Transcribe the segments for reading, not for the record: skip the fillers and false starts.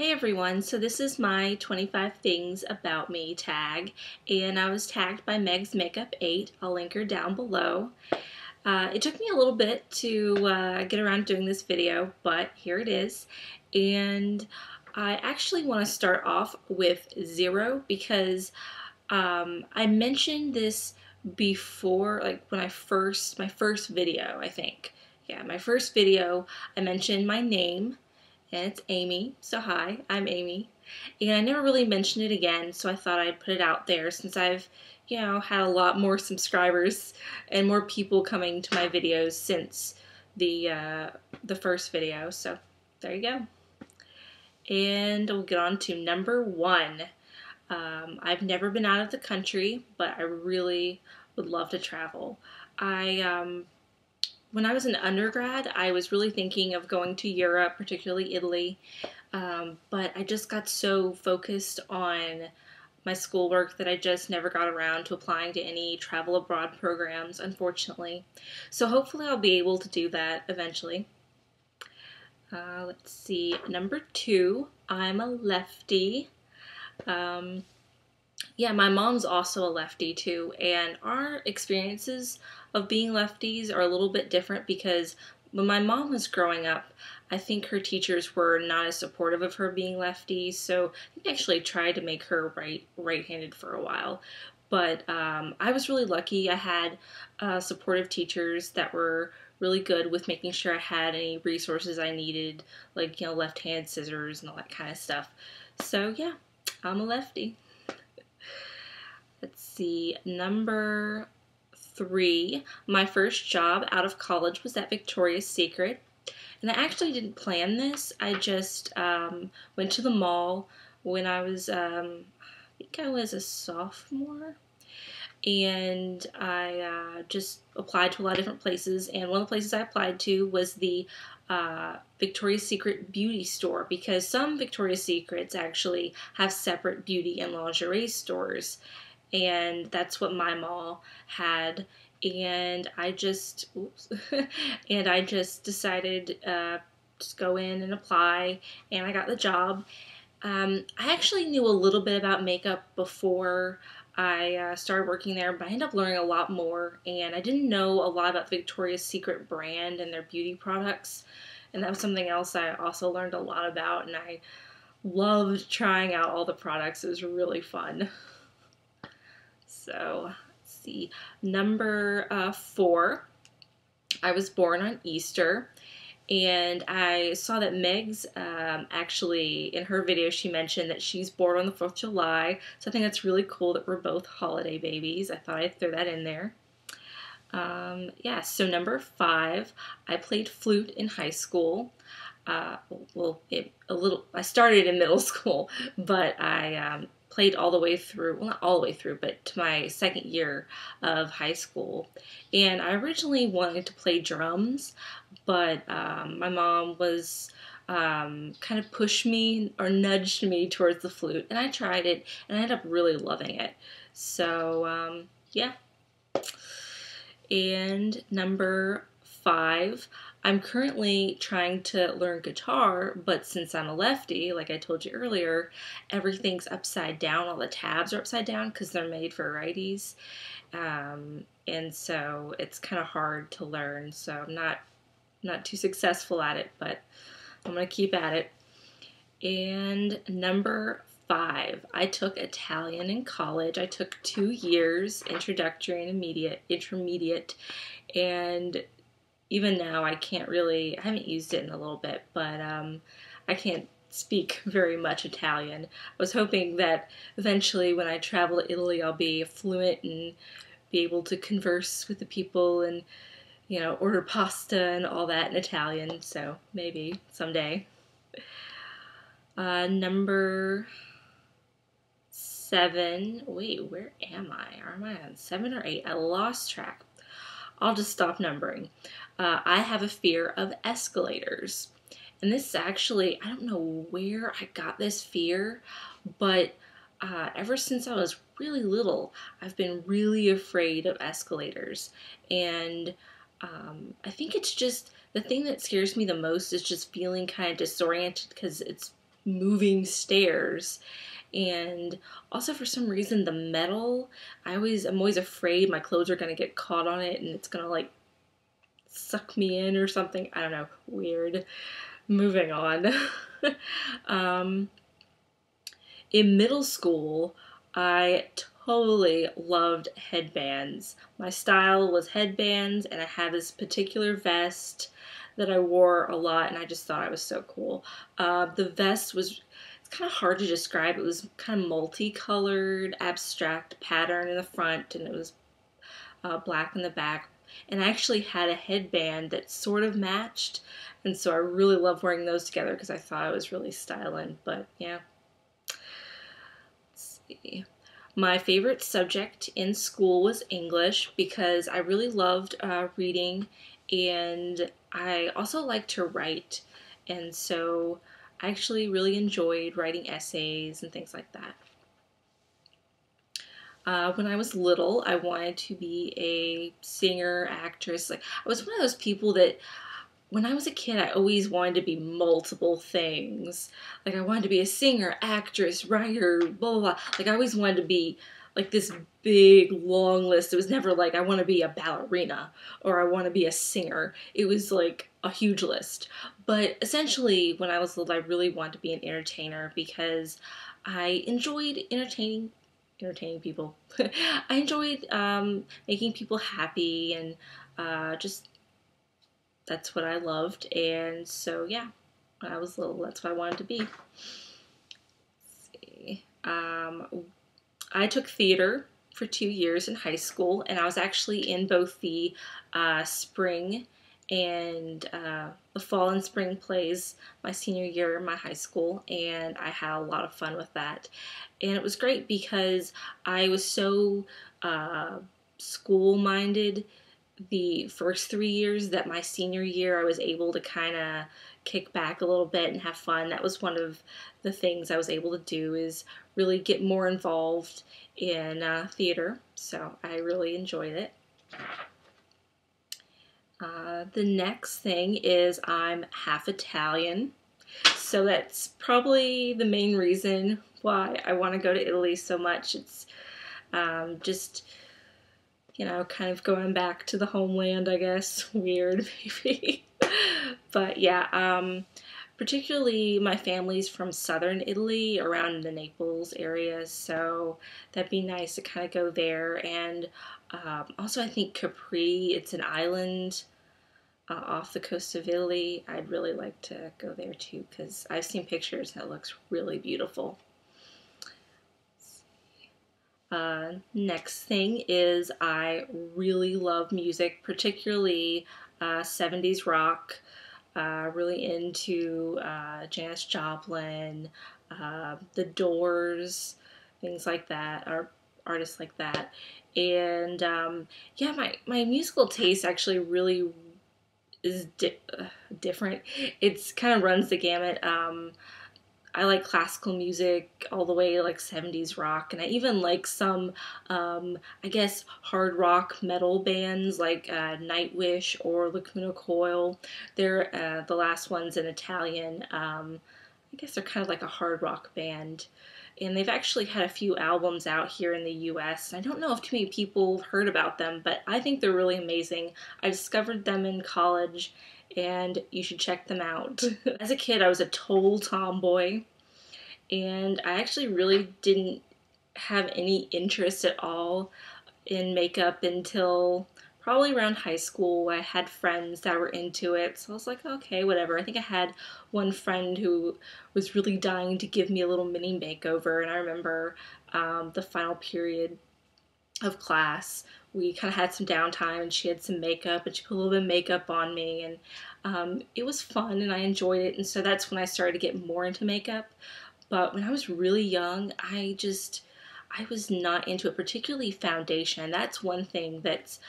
Hey everyone, so this is my 25 things about me tag, and I was tagged by Meg's Makeup 8. I'll link her down below. It took me a little bit to get around doing this video, but here it is. And I actually want to start off with 0 because I mentioned this before, like when my first video, I think. Yeah, my first video, I mentioned my name, and it's Amy. So hi, I'm Amy. And I never really mentioned it again, so I thought I'd put it out there since I've, had a lot more subscribers and more people coming to my videos since the first video. So there you go. And we'll get on to number 1. I've never been out of the country, but I really would love to travel. When I was an undergrad, I was really thinking of going to Europe, particularly Italy, but I just got so focused on my schoolwork that I just never got around to applying to any travel abroad programs, unfortunately. So hopefully I'll be able to do that eventually. Let's see, number 2, I'm a lefty. Yeah, my mom's also a lefty too, and our experiences of being lefties are a little bit different because when my mom was growing up, I think her teachers were not as supportive of her being lefty, so they actually tried to make her right-handed for a while. But I was really lucky. I had supportive teachers that were really good with making sure I had any resources I needed, like, left-hand scissors and all that kind of stuff. So yeah, I'm a lefty. Let's see, number 3, my first job out of college was at Victoria's Secret. And I actually didn't plan this. I just went to the mall when I was, I think I was a sophomore. And I just applied to a lot of different places. And one of the places I applied to was the Victoria's Secret beauty store, because some Victoria's Secrets actually have separate beauty and lingerie stores. And that's what my mall had, and I just decided just go in and apply, and I got the job. I actually knew a little bit about makeup before I started working there, but I ended up learning a lot more, and I didn't know a lot about the Victoria's Secret brand and their beauty products, and that was something else I also learned a lot about, and I loved trying out all the products. It was really fun. So, let's see, number 4, I was born on Easter, and I saw that Meg's, actually, in her video, she mentioned that she's born on the 4th of July, so I think that's really cool that we're both holiday babies. I thought I'd throw that in there. Yeah, so number 5, I played flute in high school. I started in middle school, but I played all the way through, well, not all the way through, but to my second year of high school. And I originally wanted to play drums, but my mom was kind of pushed me or nudged me towards the flute, and I tried it, and I ended up really loving it. So, yeah. And number 5, I'm currently trying to learn guitar, but since I'm a lefty, like I told you earlier, everything's upside down. All the tabs are upside down because they're made for righties. And so it's kind of hard to learn. So I'm not too successful at it, but I'm going to keep at it. And number 5, I took Italian in college. I took 2 years, introductory and intermediate, and even now I haven't used it in a little bit, but I can't speak very much Italian. I was hoping that eventually when I travel to Italy I'll be fluent and be able to converse with the people and, order pasta and all that in Italian, so maybe someday. Number 7, wait, where am I? Am I on 7 or 8? I lost track. I'll just stop numbering. I have a fear of escalators. And this actually, I don't know where I got this fear, but ever since I was really little, I've been really afraid of escalators. And I think it's just, the thing that scares me the most is just feeling kind of disoriented because it's moving stairs. And also for some reason the metal, I'm always afraid my clothes are gonna get caught on it and it's gonna like suck me in or something. I don't know, weird. Moving on. um, in middle school, I totally loved headbands. My style was headbands, and I had this particular vest that I wore a lot, and I just thought it was so cool. The vest was, it's kind of hard to describe. It was kind of multicolored, abstract pattern in the front, and it was black in the back. And I actually had a headband that sort of matched, and so I really love wearing those together because I thought it was really styling. But yeah. Let's see. My favorite subject in school was English because I really loved reading, and I also like to write, and so I actually really enjoyed writing essays and things like that. When I was little, I wanted to be a singer, actress. Like, I was one of those people that when I was a kid, I always wanted to be multiple things. Like, I wanted to be a singer, actress, writer, blah, blah, blah. Like, I always wanted to be like this big, long list. It was never like, I want to be a ballerina or I want to be a singer. It was like a huge list. But essentially, when I was little, I really wanted to be an entertainer because I enjoyed entertaining people. I enjoyed making people happy and just that's what I loved. And so yeah, when I was little, that's what I wanted to be. Let's see. I took theater for 2 years in high school, and I was actually in both the spring and the fall and spring plays my senior year in my high school, and I had a lot of fun with that. And it was great because I was so school-minded the first 3 years that my senior year I was able to kind of kick back a little bit and have fun. That was one of the things I was able to do, is really get more involved in theater, so I really enjoyed it. The next thing is I'm half Italian, so that's probably the main reason why I want to go to Italy so much. It's just, you know, kind of going back to the homeland, I guess. Weird, maybe. But yeah, particularly my family's from southern Italy, around the Naples area, so that'd be nice to kind of go there. And also I think Capri, it's an island off the coast of Italy. I'd really like to go there too because I've seen pictures that looks really beautiful. Next thing is I really love music, particularly 70s rock. Really into Janis Joplin, The Doors, things like that, or artists like that. And yeah, my musical taste actually really is different. It's kind of runs the gamut. I like classical music all the way to like 70s rock, and I even like some, I guess, hard rock metal bands like Nightwish or Lacuna Coil. They're the last one's in Italian. I guess they're kind of like a hard rock band. And they've actually had a few albums out here in the US. I don't know if too many people have heard about them, but I think they're really amazing. I discovered them in college, and you should check them out. As a kid, I was a total tomboy, and I actually really didn't have any interest at all in makeup until probably around high school. I had friends that were into it, so I was like, okay, whatever. I think I had one friend who was really dying to give me a little mini makeover, and I remember the final period of class, we kind of had some downtime, and she had some makeup, and she put a little bit of makeup on me, and it was fun, and I enjoyed it, and so that's when I started to get more into makeup. But when I was really young, I was not into it, particularly foundation. That's one thing that's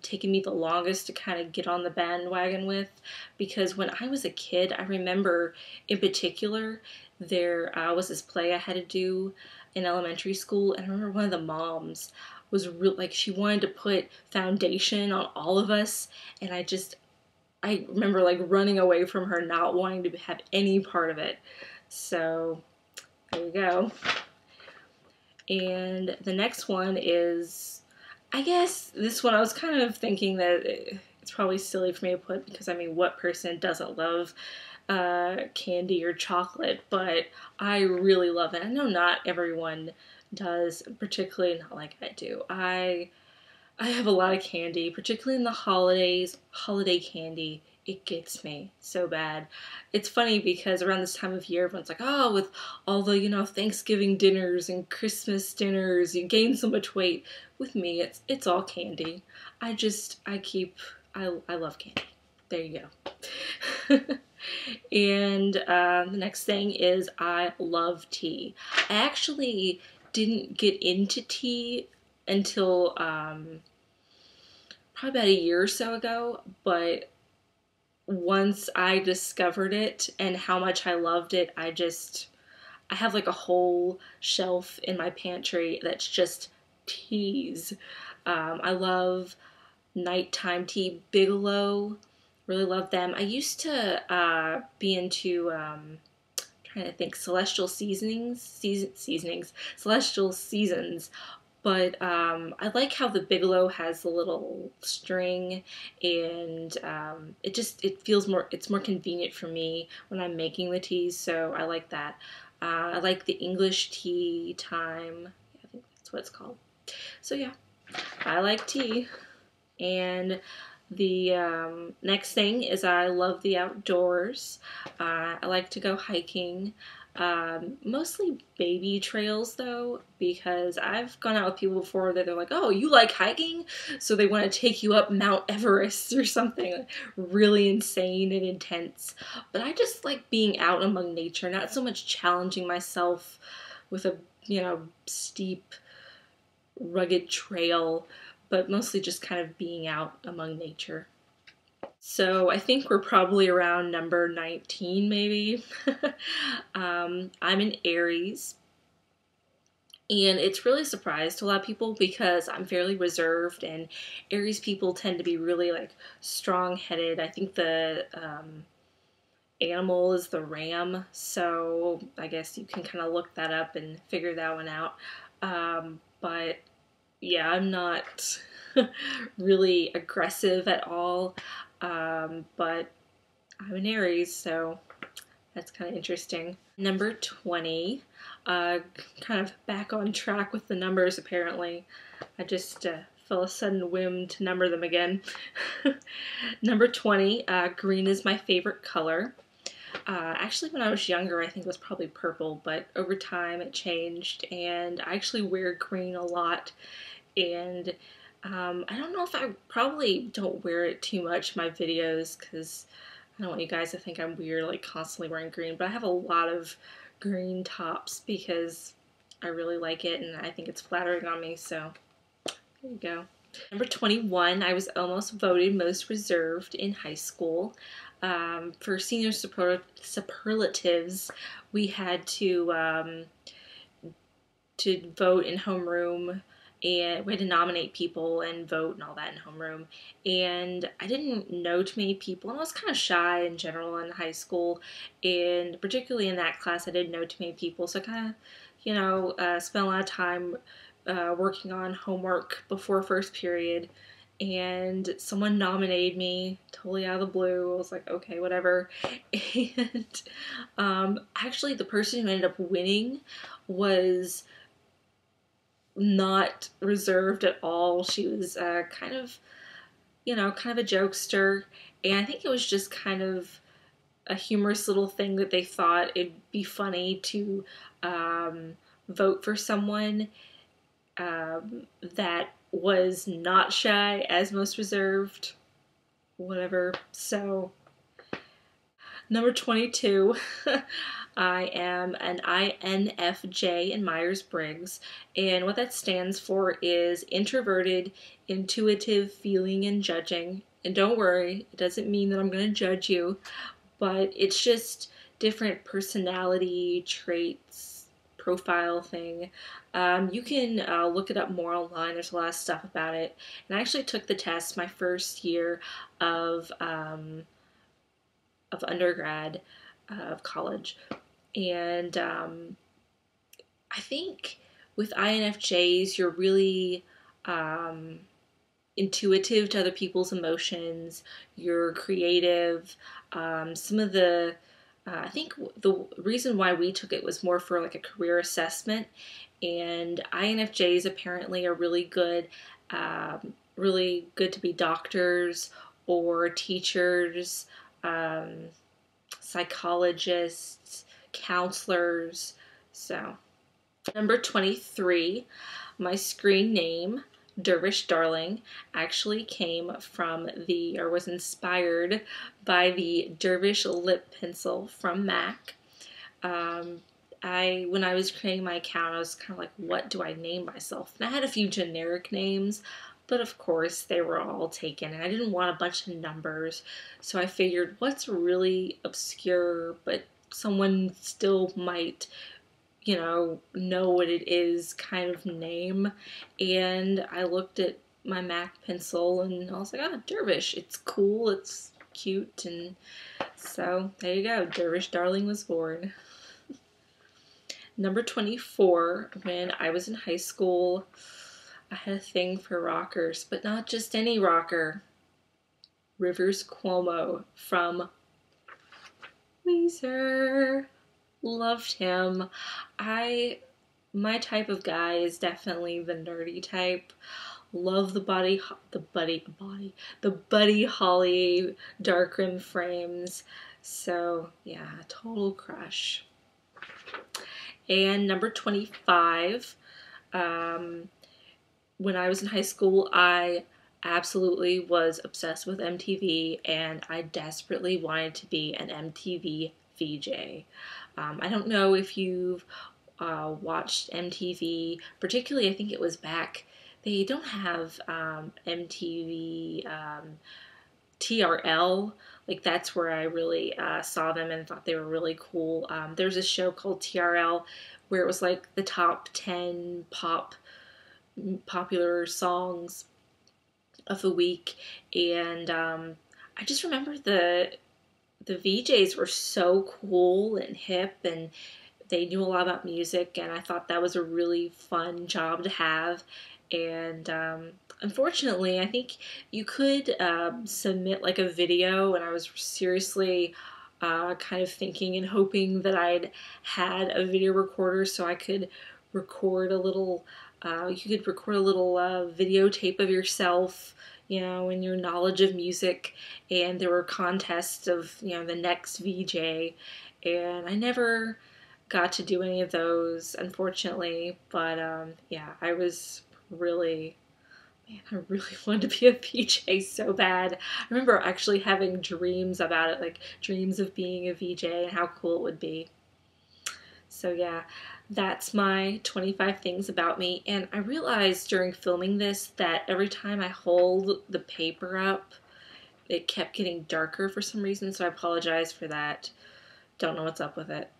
taken me the longest to kind of get on the bandwagon with, because when I was a kid, I remember in particular there was this play I had to do in elementary school, and I remember one of the moms was like, she wanted to put foundation on all of us, and I remember like running away from her, not wanting to have any part of it. So there you go. And the next one is, I guess this one I was kind of thinking that it's probably silly for me to put, because I mean, what person doesn't love candy or chocolate? But I really love it. I know not everyone does, particularly not like I do. I have a lot of candy, particularly in the holidays. Holiday candy, it gets me so bad. It's funny because around this time of year, everyone's like, oh, with all the, Thanksgiving dinners and Christmas dinners, you gain so much weight. With me, it's all candy. I love candy. There you go. And the next thing is I love tea. I actually didn't get into tea until probably about a year or so ago, but once I discovered it and how much I loved it, I have like a whole shelf in my pantry that's just teas. I love nighttime tea, Bigelow. Really love them. I used to be into trying to think, celestial seasons. But I like how the Bigelow has the little string, and it feels it's more convenient for me when I'm making the teas, so I like that. I like the English tea time. I think that's what it's called. So yeah, I like tea. And the next thing is I love the outdoors. I like to go hiking. Mostly baby trails though, because I've gone out with people before that they're like, oh, you like hiking? So they want to take you up Mount Everest or something really insane and intense. But I just like being out among nature, not so much challenging myself with a, steep, rugged trail, but mostly just kind of being out among nature. So I think we're probably around number 19, maybe. I'm an Aries, and it's really surprised a lot of people because I'm fairly reserved, and Aries people tend to be really like strong-headed. I think the animal is the ram, so I guess you can kind of look that up and figure that one out. But yeah, I'm not really aggressive at all, but I'm an Aries, so that's kind of interesting. Number 20, kind of back on track with the numbers apparently. I just felt a sudden whim to number them again. Number 20, green is my favorite color. Actually, when I was younger, I think it was probably purple, but over time it changed, and I actually wear green a lot. And I don't know if I probably don't wear it too much in my videos because I don't want you guys to think I'm weird, like constantly wearing green, but I have a lot of green tops because I really like it and I think it's flattering on me, so there you go. Number 21, I was almost voted most reserved in high school. For senior superlatives, we had to vote in homeroom, and we had to nominate people and vote and all that in homeroom. And I didn't know too many people, and I was kind of shy in general in high school, and particularly in that class, I didn't know too many people, so I kind of, spent a lot of time working on homework before first period. And someone nominated me totally out of the blue. I was like, okay, whatever. And actually, the person who ended up winning was not reserved at all. She was kind of a jokester, and I think it was just kind of a humorous little thing that they thought it'd be funny to vote for someone that was not shy as most reserved, whatever. So number 22, I am an INFJ in Myers-Briggs, and what that stands for is introverted, intuitive, feeling, and judging. And don't worry, it doesn't mean that I'm going to judge you, but it's just different personality traits, profile thing. You can look it up more online. There's a lot of stuff about it. And I actually took the test my first year of undergrad, of college, And I think with INFJs, you're really intuitive to other people's emotions. You're creative. Some of the I think the reason why we took it was more for like a career assessment, and INFJs apparently are really good to be doctors or teachers, um, psychologists, counselors. So, number 23, my screen name, Dervish Darling, actually came from or was inspired by the Dervish lip pencil from MAC. When I was creating my account, I was kind of like, what do I name myself? And I had a few generic names, but of course they were all taken, and I didn't want a bunch of numbers, so I figured what's really obscure, but someone still might, know what it is kind of name. And I looked at my MAC pencil and I was like, oh, Dervish, it's cool, it's cute, and so there you go, Dervish Darling was born. Number 24, when I was in high school, I had a thing for rockers, but not just any rocker. Rivers Cuomo from Weezer. Loved him. My type of guy is definitely the nerdy type. Love the Buddy Holly dark rim frames. So yeah, total crush. And number 25, when I was in high school, I absolutely was obsessed with MTV, and I desperately wanted to be an MTV VJ. I don't know if you've watched MTV, particularly I think it was back, they don't have MTV TRL. Like that's where I really saw them and thought they were really cool. There's a show called TRL where it was like the top 10 popular songs of the week, and I just remember the VJs were so cool and hip, and they knew a lot about music, and I thought that was a really fun job to have. And unfortunately, I think you could submit like a video, and I was seriously kind of thinking and hoping that I'd had a video recorder so I could record a little. You could record a little videotape of yourself, and your knowledge of music, and there were contests of, the next VJ, and I never got to do any of those, unfortunately, but yeah, I really wanted to be a VJ so bad. I remember actually having dreams about it, like dreams of being a VJ and how cool it would be. So yeah, that's my 25 things about me. And I realized during filming this that every time I hold the paper up, it kept getting darker for some reason, so I apologize for that. Don't know what's up with it.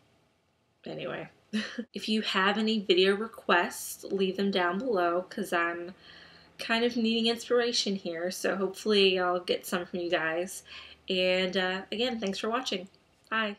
Anyway, if you have any video requests, leave them down below, because I'm kind of needing inspiration here, so hopefully I'll get some from you guys. And again, thanks for watching. Bye.